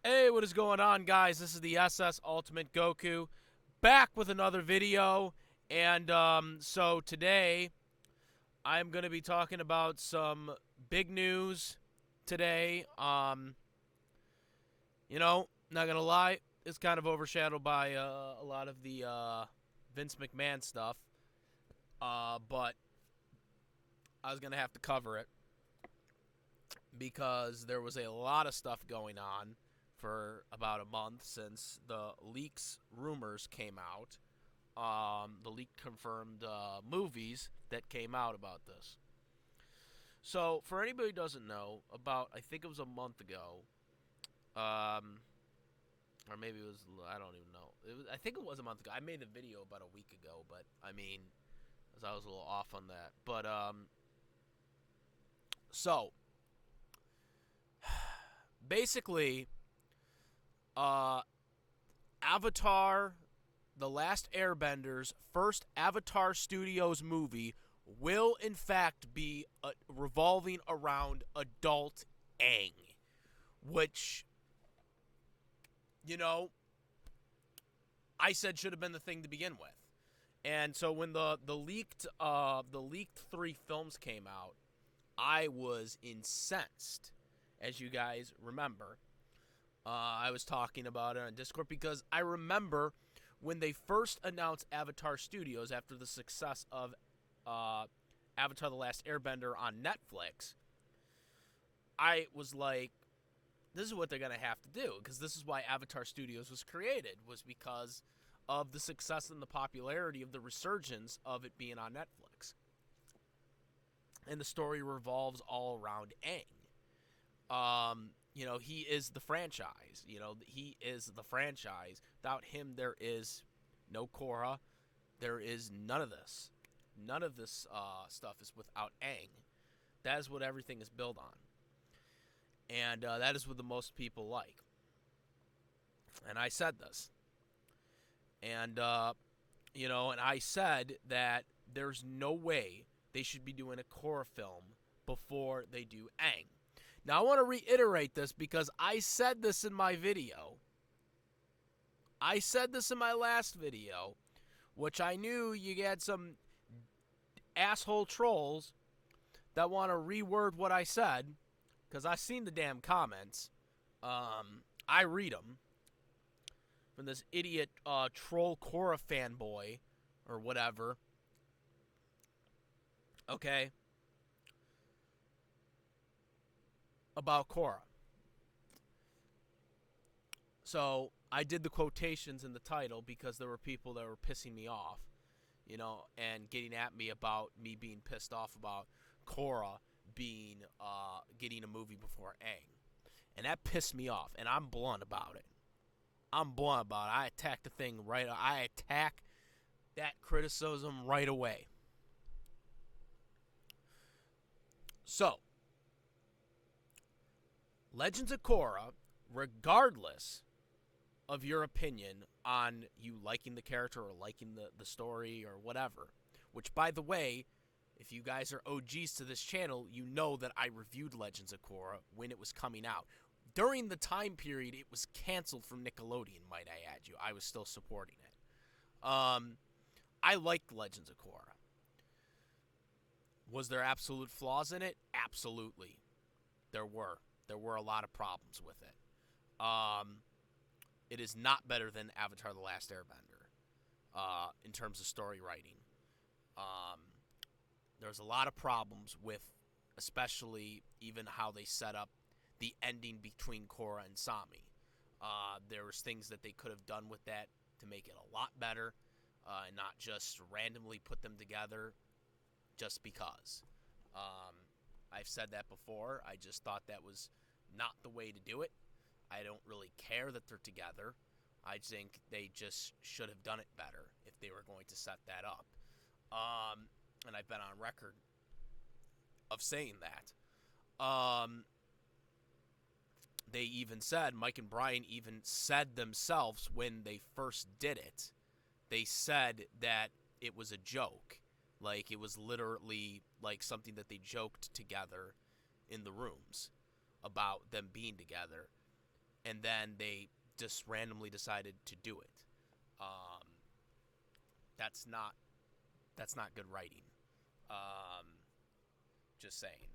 Hey, what is going on, guys? This is the SS Ultimate Goku, back with another video. And so today, I'm going to be talking about some big news today. Not going to lie, it's kind of overshadowed by a lot of the Vince McMahon stuff. But I was going to have to cover it because there was a lot of stuff going on for about a month since the leaks rumors came out. The leak confirmed movies that came out about this. So, for anybody who doesn't know, about I think it was a month ago, or maybe it was I don't even know. I think it was a month ago. I made a video about a week ago, but I mean, as I was a little off on that. But so basically, Avatar, The Last Airbender's first Avatar Studios movie will, in fact, be revolving around adult Aang, which, you know, I said should have been the thing to begin with. And so when the leaked 3 films came out, I was incensed, as you guys remember. I was talking about it on Discord because I remember when they first announced Avatar Studios after the success of Avatar The Last Airbender on Netflix. I was like, this is what they're going to have to do, because this is why Avatar Studios was created, was because of the success and the popularity of the resurgence of it being on Netflix. And the story revolves all around Aang. He is the franchise. He is the franchise. Without him, there is no Korra. There is none of this. None of this stuff is without Aang. That is what everything is built on. And that is what the most people like. And I said this. And, and I said that there's no way they should be doing a Korra film before they do Aang. Now, I want to reiterate this because I said this in my video. I said this in my last video, which I knew you had some asshole trolls that want to reword what I said, because I seen the damn comments. I read them from this idiot troll Korra fanboy or whatever. Okay. About Korra. So I did the quotations in the title because there were people that were pissing me off, and getting at me about me being pissed off about Korra being getting a movie before Aang. And that pissed me off, and I'm blunt about it. I attack the thing right. I attack that criticism right away. So, Legends of Korra, regardless of your opinion on you liking the character or liking the story or whatever, which, by the way, if you guys are OGs to this channel, you know that I reviewed Legends of Korra when it was coming out. During the time period it was canceled from Nickelodeon, might I add you. I was still supporting it. I liked Legends of Korra. Was there absolute flaws in it? Absolutely. There were. There were a lot of problems with it. It is not better than Avatar The Last Airbender in terms of story writing. There's a lot of problems with, especially even how they set up the ending between Korra and Sami. There was things that they could have done with that to make it a lot better, and not just randomly put them together just because. I've said that before. I just thought that was not the way to do it. I don't really care that they're together. I think they just should have done it better if they were going to set that up. And I've been on record of saying that. They even said, Mike and Brian even said themselves when they first did it, they said that it was a joke. Like, it was literally like something that they joked together in the rooms about them being together. and then they just randomly decided to do it. Um, that's not good writing. Um, just saying.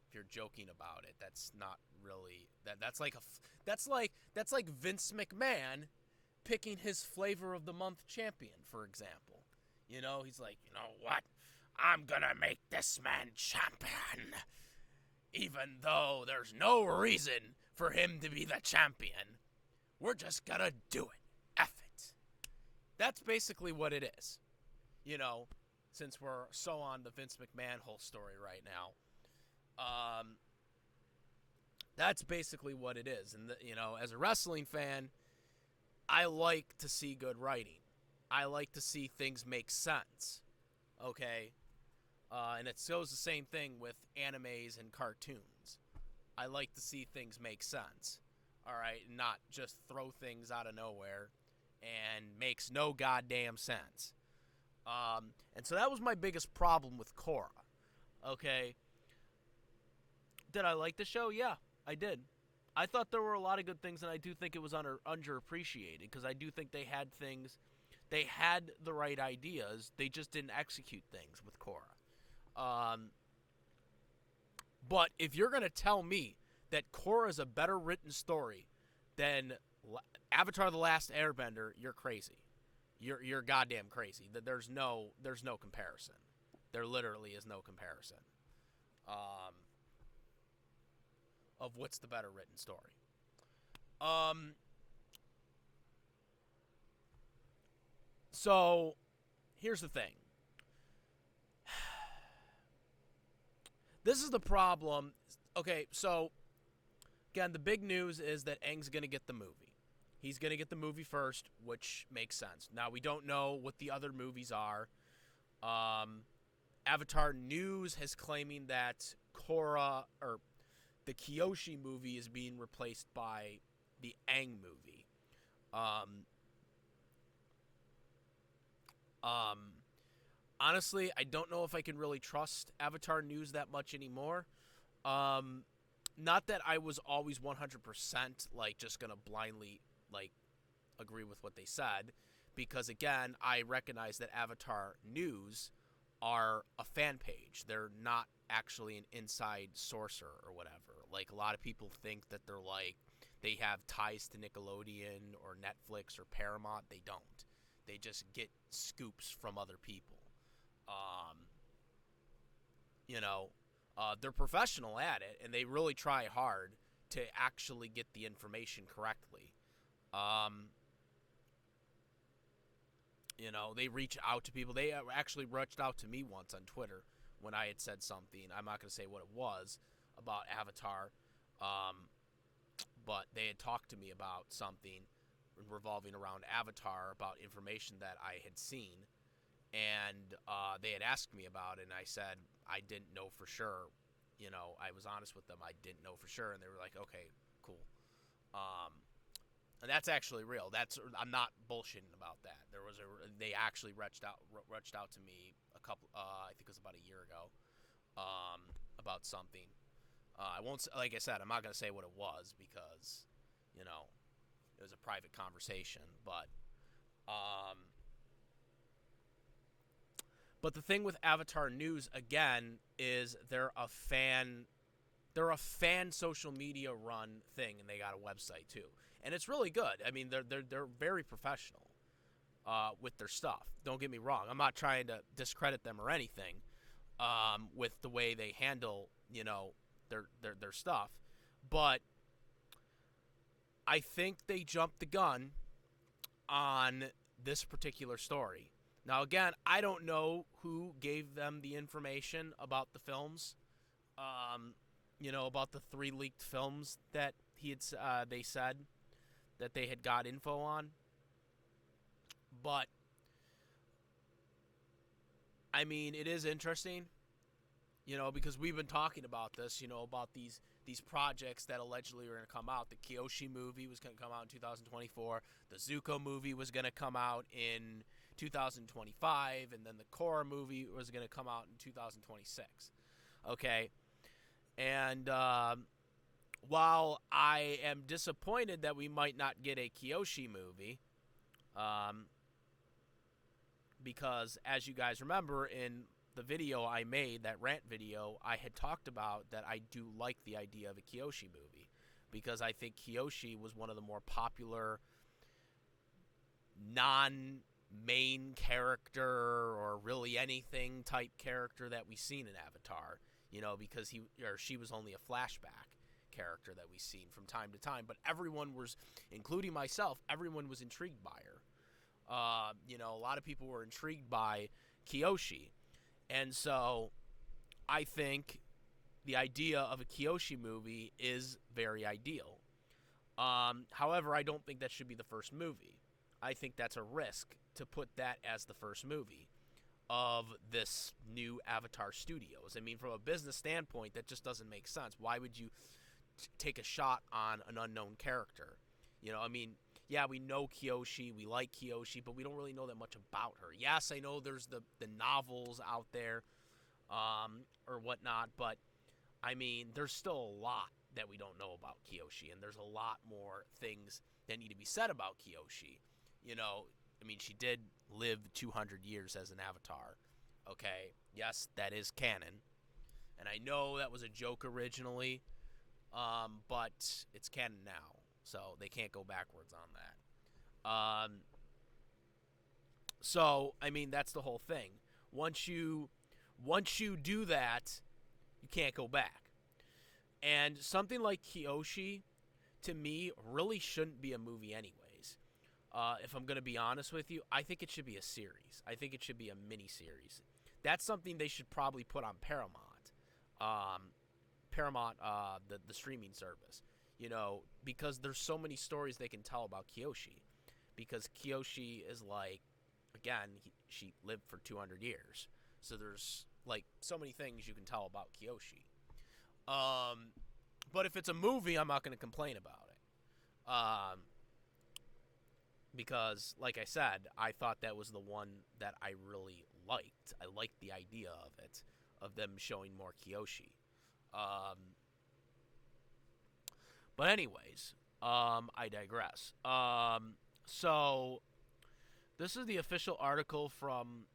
If you're joking about it, that's not really that's like Vince McMahon picking his flavor of the month champion, for example. He's like, you know what? I'm gonna make this man champion, even though there's no reason for him to be the champion. We're just gonna do it. F it. That's basically what it is. Since we're so on the Vince McMahon whole story right now. That's basically what it is. And, as a wrestling fan, I like to see good writing. I like to see things make sense. Okay? And it goes the same thing with animes and cartoons. I like to see things make sense. All right? Not just throw things out of nowhere and makes no goddamn sense. And so that was my biggest problem with Korra. Okay? Did I like the show? Yeah, I did. I thought there were a lot of good things, and I do think it was underappreciated, because I do think they had the right ideas, they just didn't execute things with Korra. But if you're going to tell me that Korra is a better written story than Avatar: The Last Airbender, you're crazy. You're goddamn crazy. There's no comparison. There literally is no comparison. Of what's the better written story. So, here's the thing. This is the problem. Okay, so, again, the big news is that Aang's going to get the movie. He's going to get the movie first, which makes sense. Now, we don't know what the other movies are. Avatar News is claiming that Korra, or the Kyoshi movie, is being replaced by the Aang movie. Honestly, I don't know if I can really trust Avatar News that much anymore. Not that I was always 100% just gonna blindly agree with what they said, because again, I recognize that Avatar News are a fan page. They're not actually an inside sourcer or whatever. A lot of people think that they have ties to Nickelodeon or Netflix or Paramount. They don't. They just get scoops from other people. They're professional at it, and they really try hard to actually get the information correctly. They reach out to people. They actually reached out to me once on Twitter when I had said something. I'm not going to say what it was about Avatar, but they had talked to me about something revolving around Avatar, about information that I had seen, and they had asked me about it, and I said I didn't know for sure. I was honest with them. I didn't know for sure, and they were like, okay, cool. And that's actually real. I'm not bullshitting about that. They actually reached out to me a couple. I think it was about a year ago, about something. I won't. Like I said, I'm not gonna say what it was, because, it was a private conversation. But the thing with Avatar News, again, is they're a fan social media run thing, and they got a website too. And it's really good. I mean, they're very professional with their stuff. Don't get me wrong. I'm not trying to discredit them or anything with the way they handle, their stuff. But I think they jumped the gun on this particular story. Now, again, I don't know who gave them the information about the films. About the 3 leaked films that they said that they had got info on. But I mean, it is interesting, because we've been talking about this, about these projects that allegedly were going to come out. The Kyoshi movie was going to come out in 2024. The Zuko movie was going to come out in 2025, and then the Korra movie was going to come out in 2026. Okay, and while I am disappointed that we might not get a Kyoshi movie, um, because as you guys remember in the video I made, that rant video, I had talked about that I do like the idea of a Kyoshi movie because I think Kyoshi was one of the more popular non-main character or really anything type character that we've seen in Avatar, because he or she was only a flashback character that we've seen from time to time, but everyone was, including myself, everyone was intrigued by her. A lot of people were intrigued by Kyoshi. And so I think the idea of a Kyoshi movie is very ideal. However, I don't think that should be the first movie. I think that's a risk to put that as the first movie of this new Avatar Studios. I mean, from a business standpoint, that just doesn't make sense. Why would you take a shot on an unknown character? Yeah, we know Kyoshi, we like Kyoshi, but we don't really know that much about her. Yes, I know there's the novels out there or whatnot, but, there's still a lot that we don't know about Kyoshi, and there's a lot more things that need to be said about Kyoshi. She did live 200 years as an avatar, okay? Yes, that is canon, and I know that was a joke originally, but it's canon now. So they can't go backwards on that. That's the whole thing. Once you do that, you can't go back. And something like Kyoshi, to me, really shouldn't be a movie anyways. If I'm going to be honest with you, I think it should be a series. I think it should be a mini-series. That's something they should probably put on Paramount. The streaming service. Because there's so many stories they can tell about Kyoshi. Because Kyoshi is she lived for 200 years. So there's, so many things you can tell about Kyoshi. But if it's a movie, I'm not going to complain about it. Because, like I said, I thought that was the one that I really liked. I liked the idea of it, of them showing more Kyoshi. But anyways, I digress. So this is the official article from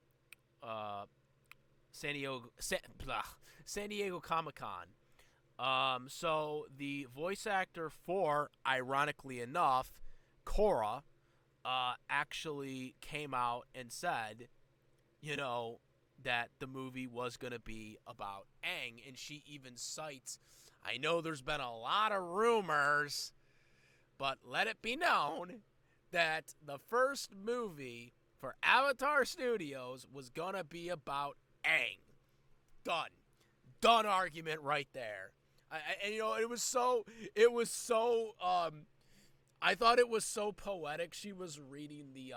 San Diego Comic-Con. So the voice actor for, ironically enough, Korra, actually came out and said, that the movie was going to be about Aang, and she even cites, I know there's been a lot of rumors, but let it be known that the first movie for Avatar Studios was going to be about Aang. Done argument right there. It was so, I thought it was so poetic. She was reading the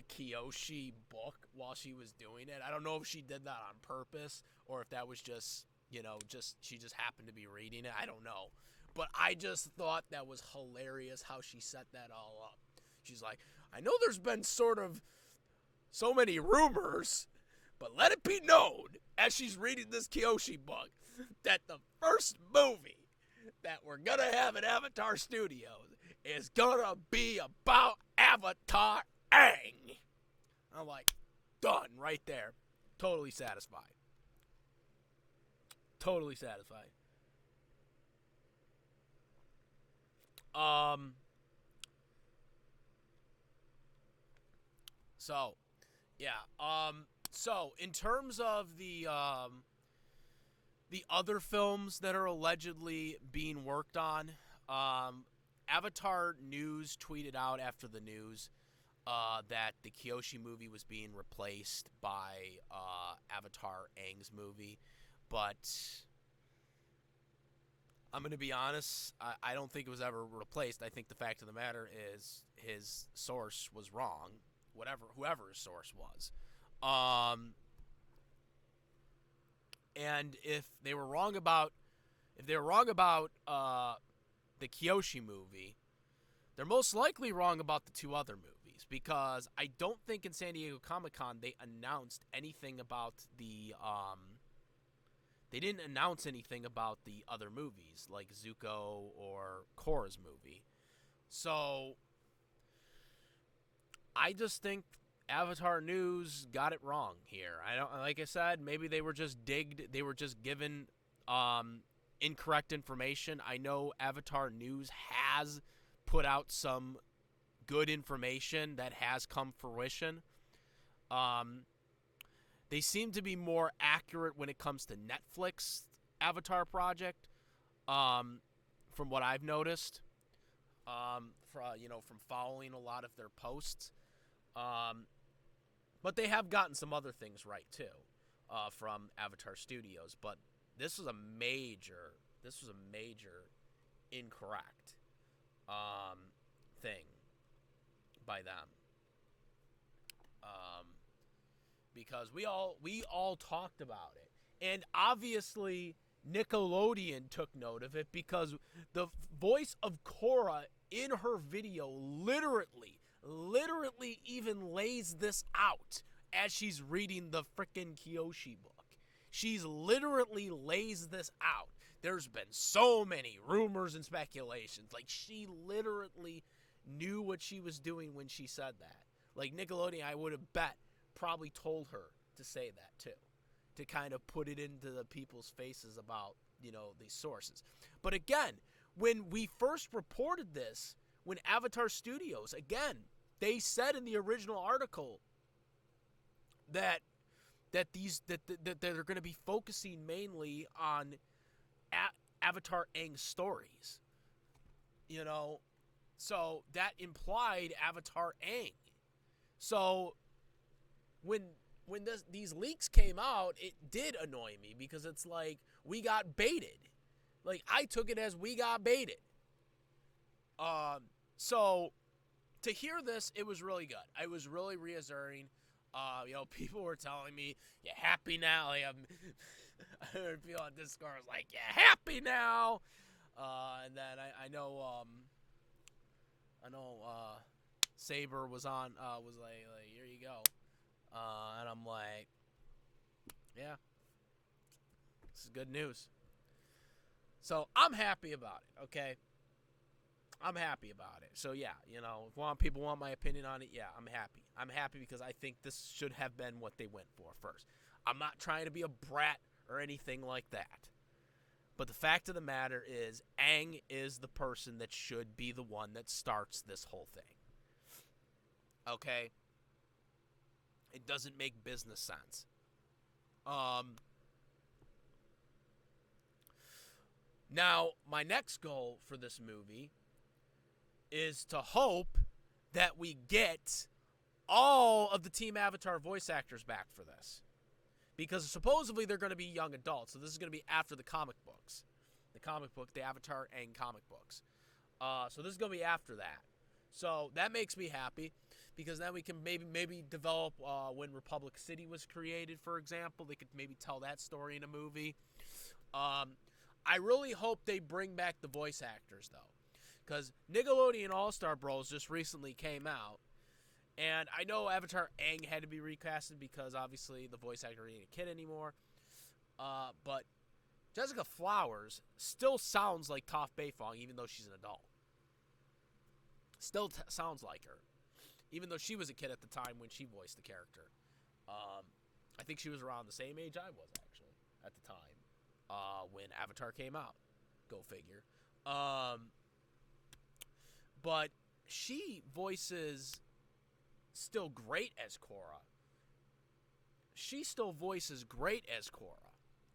Kyoshi book while she was doing it. I don't know if she did that on purpose or if that was just, she just happened to be reading it. I don't know. But I just thought that was hilarious how she set that all up. She's like, I know there's been sort of so many rumors, but let it be known, as she's reading this Kyoshi book, that the first movie that we're going to have at Avatar Studios is going to be about Avatar Aang. I'm like, done right there. Totally satisfied. Totally satisfied. So, yeah. So in terms of the other films that are allegedly being worked on, Avatar News tweeted out after the news that the Kyoshi movie was being replaced by Avatar Aang's movie. But I'm going to be honest, I don't think it was ever replaced. I think the fact of the matter is his source was wrong, whoever his source was. And if they were wrong about the Kyoshi movie, they're most likely wrong about the two other movies, because I don't think in San Diego Comic-Con they announced anything about the They didn't announce anything about the other movies, like Zuko or Korra's movie. So I just think Avatar News got it wrong here. I don't, like I said, maybe they were just given incorrect information. I know Avatar News has put out some good information that has come fruition. They seem to be more accurate when it comes to Netflix Avatar project, from what I've noticed, from following a lot of their posts. But they have gotten some other things right too, from Avatar Studios. But this was a major incorrect thing by them. Because we all talked about it, and obviously Nickelodeon took note of it because the voice of Korra in her video literally even lays this out as she's reading the frickin' Kyoshi book. She's literally lays this out. There's been so many rumors and speculations. Like, she literally knew what she was doing when she said that. Like, Nickelodeon, I would have bet, probably told her to say that too, to kind of put it into the people's faces about, these sources. But again, when we first reported this, when Avatar Studios, again, they said in the original article that they're going to be focusing mainly on Avatar Aang's stories. So that implied Avatar Aang. So when these leaks came out, it did annoy me because it's like we got baited. Like, I took it as we got baited. So to hear this, it was really good. I was really reassuring. People were telling me, "You happy now?" Like, I heard people on Discord was like, "You happy now?" And then I know Saber was on, was like, "Here you go," and I'm like, "Yeah, this is good news." So I'm happy about it. Okay. I'm happy about it. So, yeah, if people want my opinion on it, yeah, I'm happy. I'm happy because I think this should have been what they went for first. I'm not trying to be a brat or anything like that. But the fact of the matter is, Aang is the person that should be the one that starts this whole thing. Okay? It doesn't make business sense. Now, my next goal for this movie is to hope that we get all of the Team Avatar voice actors back for this. Because supposedly they're going to be young adults, so this is going to be after the comic books. The Avatar Aang comic books. So this is going to be after that. So that makes me happy, because then we can maybe develop when Republic City was created, for example. They could maybe tell that story in a movie. I really hope they bring back the voice actors, though. Because Nickelodeon All-Star Bros. Just recently came out. And I know Avatar Aang had to be recasted because, obviously, the voice actor ain't a kid anymore. But Jessica Flowers still sounds like Toph Beifong, even though she's an adult. Still sounds like her. Even though she was a kid at the time when she voiced the character. I think she was around the same age I was, actually, at the time. When Avatar came out. Go figure. But she voices still great as Korra. She still voices great as Korra.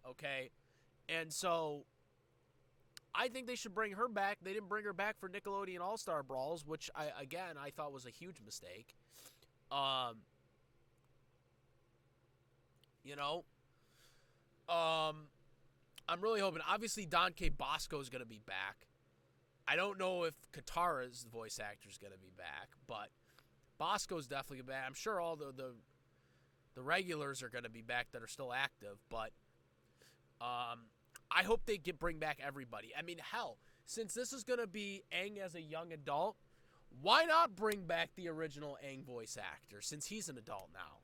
Okay? And so I think they should bring her back. They didn't bring her back for Nickelodeon All-Star Brawls, which I thought was a huge mistake. I'm really hoping. Obviously, Don K. Bosco is going to be back. I don't know if Katara's voice actor is going to be back, but Bosco's definitely back. I'm sure all the regulars are going to be back that are still active, but I hope they bring back everybody. I mean, hell, since this is going to be Aang as a young adult, why not bring back the original Aang voice actor since he's an adult now?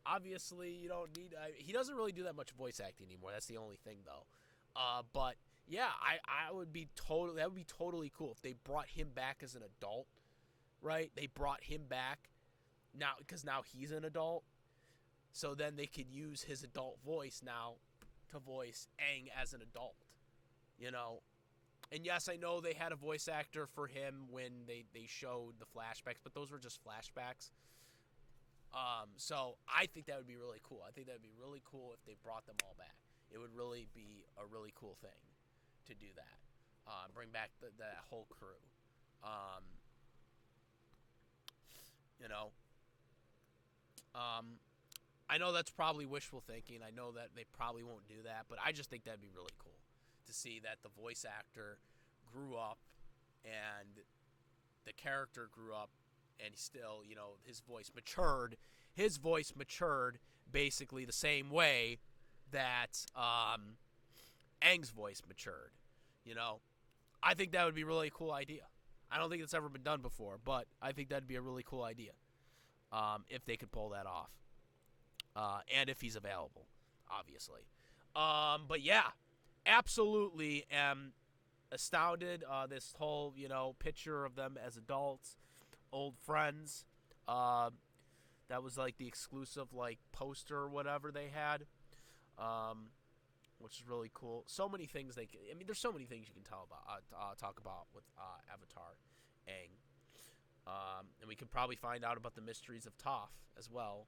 Obviously, you don't need. He doesn't really do that much voice acting anymore. That's the only thing, though. But yeah, I would be totally. That would be totally cool if they brought him back as an adult, right? They brought him back now because now he's an adult. So then they could use his adult voice now to voice Aang as an adult, you know. And yes, I know they had a voice actor for him when they showed the flashbacks, but those were just flashbacks. So I think that would be really cool. I think that would be really cool if they brought them all back. It would really be a really cool thing to do that. Bring back that whole crew. You know, I know that's probably wishful thinking. I know that they probably won't do that, but I just think that'd be really cool to see that the voice actor grew up and the character grew up and he still, you know, his voice matured. His voice matured basically the same way that Aang's voice matured. You know, I think that would be a really cool idea. I don't think it's ever been done before, but I think that'd be a really cool idea if they could pull that off. And if he's available, obviously. But yeah, absolutely am astounded. This whole, you know, picture of them as adults, old friends. That was like the exclusive like poster or whatever they had, which is really cool. So many things I mean, there's so many things you can talk about with Avatar, Aang, and we could probably find out about the mysteries of Toph as well.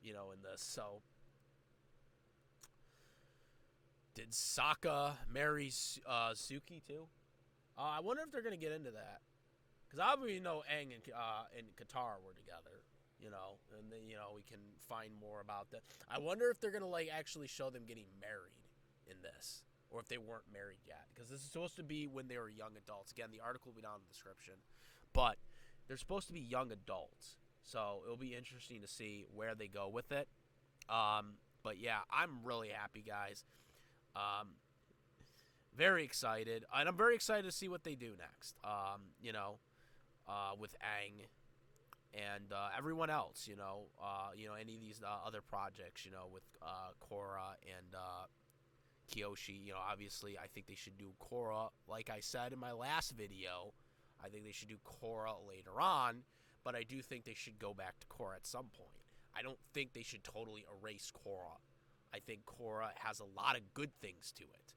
You know, in this. So, did Sokka marry Suki too? I wonder if they're gonna get into that, because obviously, you know, Aang and Katara were together. You know, and then, you know, we can find more about that. I wonder if they're gonna like actually show them getting married in this, or if they weren't married yet, because this is supposed to be when they were young adults. Again, the article will be down in the description, but they're supposed to be young adults. So it'll be interesting to see where they go with it. But yeah, I'm really happy, guys. Very excited, and I'm very excited to see what they do next. You know, with Aang and everyone else. You know, any of these other projects. You know, with Korra and Kyoshi. You know, obviously, I think they should do Korra. Like I said in my last video, I think they should do Korra later on. But I do think they should go back to Korra at some point. I don't think they should totally erase Korra. I think Korra has a lot of good things to it.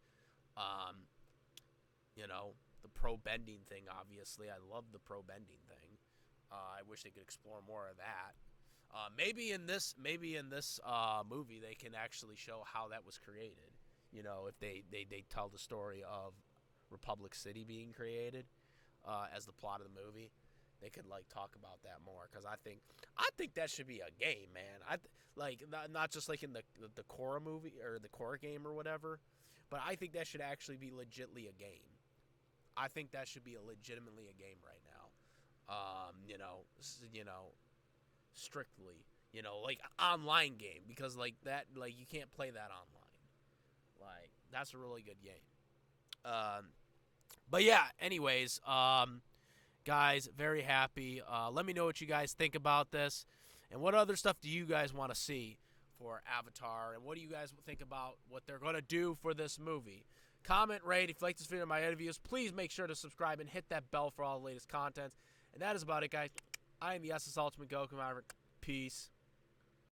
You know, the pro-bending thing, obviously. I love the pro-bending thing. I wish they could explore more of that. Maybe in this movie, they can actually show how that was created. You know, if they tell the story of Republic City being created as the plot of the movie. They could like talk about that more, because I think that should be a game, man. Like not just like in the Korra movie or the Korra game or whatever, but I think that should actually be legitly a game. I think that should be legitimately a game right now. You know, strictly, you know, like online game, because like that, like you can't play that online. Like that's a really good game. But yeah. Anyways, guys, very happy. Let me know what you guys think about this. And what other stuff do you guys want to see for Avatar? And what do you guys think about what they're going to do for this movie? Comment, rate. If you like this video and my other videos, please make sure to subscribe and hit that bell for all the latest content. And that is about it, guys. I am the SS Ultimate Goku. Peace.